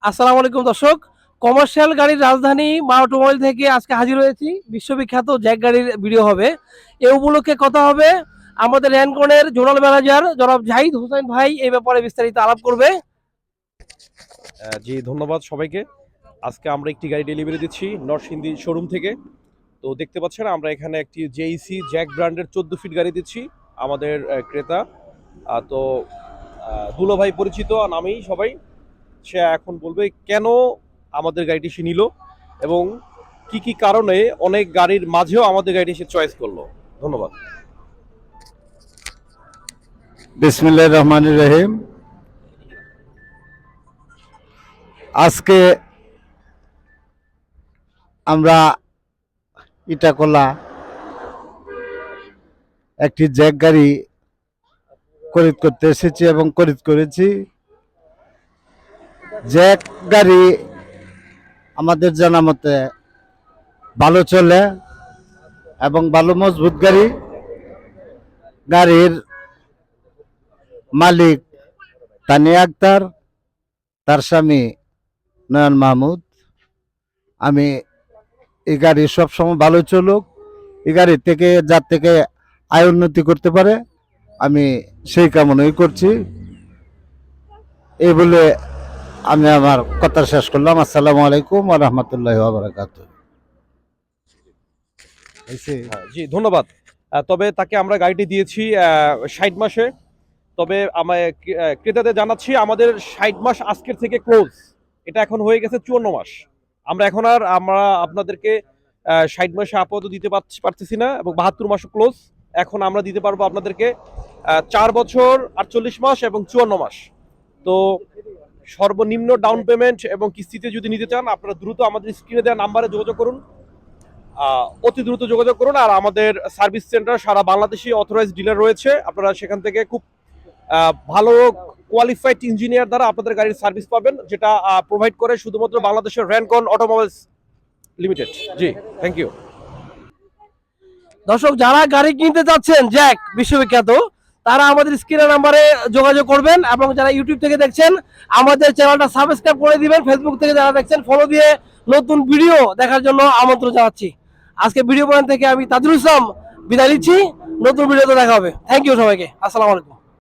আসসালামু আলাইকুম দর্শক, কমার্শিয়াল গাড়ির রাজধানী মা অটোমোবাইল থেকে আজকে হাজির হয়েছি। বিশ্ববিখ্যাত জ্যাক গাড়ির ভিডিও হবে। এ উপলক্ষে কথা হবে আমাদের র্যানকনের জোনাল ম্যানেজার জনাব জাহিদ হোসেন ভাই এই ব্যাপারে বিস্তারিত আলাপ করবে। জি, ধন্যবাদ সবাইকে। আজকে আমরা একটি গাড়ি ডেলিভারি দিচ্ছি নরসিংদী শোরুম থেকে। তো দেখতে পাচ্ছেন আমরা এখানে একটি জেইসি জ্যাক ব্র্যান্ডের 14 ফিট গাড়ি দিচ্ছি আমাদের ক্রেতা। তো দুলো ভাই পরিচিত নামেই সবাই। সে এখন বলবে কেন আমাদের গাড়িটি সে নিল এবং কি কি কারণে অনেক গাড়ির মাঝেও আমাদের গাড়িটি সে চয়েস করলো। ধন্যবাদ। বিসমিল্লাহির রহমানির রহিম। আজকে আমরা ইটাকলা একটি জ্যাক গাড়ি খরিদ করতে এসেছি এবং খরিদ করেছি। জ্যাক গাড়ি আমাদের জানা মতে ভালো চলে এবং ভালো মজবুত গাড়ি। গাড়ির মালিক তানিয়া আক্তার, তার স্বামী নয়ন মাহমুদ। আমি এই গাড়ি সবসময় ভালো চলুক, এই গাড়ি থেকে যার থেকে আয় উন্নতি করতে পারে আমি সেই কামনাই করছি। এই বলে আমি আমার কথা শেষ করলাম। আসসালামু আলাইকুম ওয়া রাহমাতুল্লাহি ওয়া বারাকাতুহু। জি, ধন্যবাদ। তবে তাকে আমরা গাড়িটি দিয়েছি 60 মাসে। তবে ক্রেতাদের জানাচ্ছি আমাদের 60 মাস আজকের থেকে ক্লোজ। এটা এখন হয়ে গেছে 54 মাস। আমরা আপনাদেরকে 60 মাসে আপাতত দিতে পারতেছি না এবং 72 মাসও ক্লোজ। এখন আমরা দিতে পারবো আপনাদেরকে 4 বছর 48 মাস এবং 54 মাস। তো সর্বনিম্ন ডাউন পেমেন্ট এবং কিস্তিতে যদি নিতে চান আপনারা দ্রুত আমাদের স্ক্রিনে দেওয়া নাম্বারে যোগাযোগ করুন। অতি দ্রুত যোগাযোগ করুন। আর আমাদের সার্ভিস সেন্টার সারা বাংলাদেশে অথরাইজ ডিলার রয়েছে। আপনারা সেখান থেকে খুব ভালো কোয়ালিফাইড ইঞ্জিনিয়ার দ্বারা আপনাদের গাড়ির সার্ভিস পাবেন, যেটা প্রোভাইড করে শুধুমাত্র বাংলাদেশের র্যানকন অটোমোবাইলস লিমিটেড। জি, থ্যাংক ইউ। দর্শক, যারা গাড়ি কিনতে চাচ্ছেন জ্যাক বিশ্ববিখ্যাত, তারা আমাদের স্ক্রিনের নাম্বারে যোগাযোগ করবেন এবং যারা ইউটিউব থেকে দেখছেন আমাদের চ্যানেলটা সাবস্ক্রাইব করে দিবেন। ফেসবুক থেকে যারা দেখছেন ফলো দিয়ে নতুন ভিডিও দেখার জন্য আমন্ত্রণ জানাচ্ছি। আজকে ভিডিও পয়েন্ট থেকে আমি তাজুল ইসলাম বিদায় নিচ্ছি। নতুন ভিডিওতে দেখা হবে। থ্যাংক ইউ সবাইকে। আসসালামু আলাইকুম।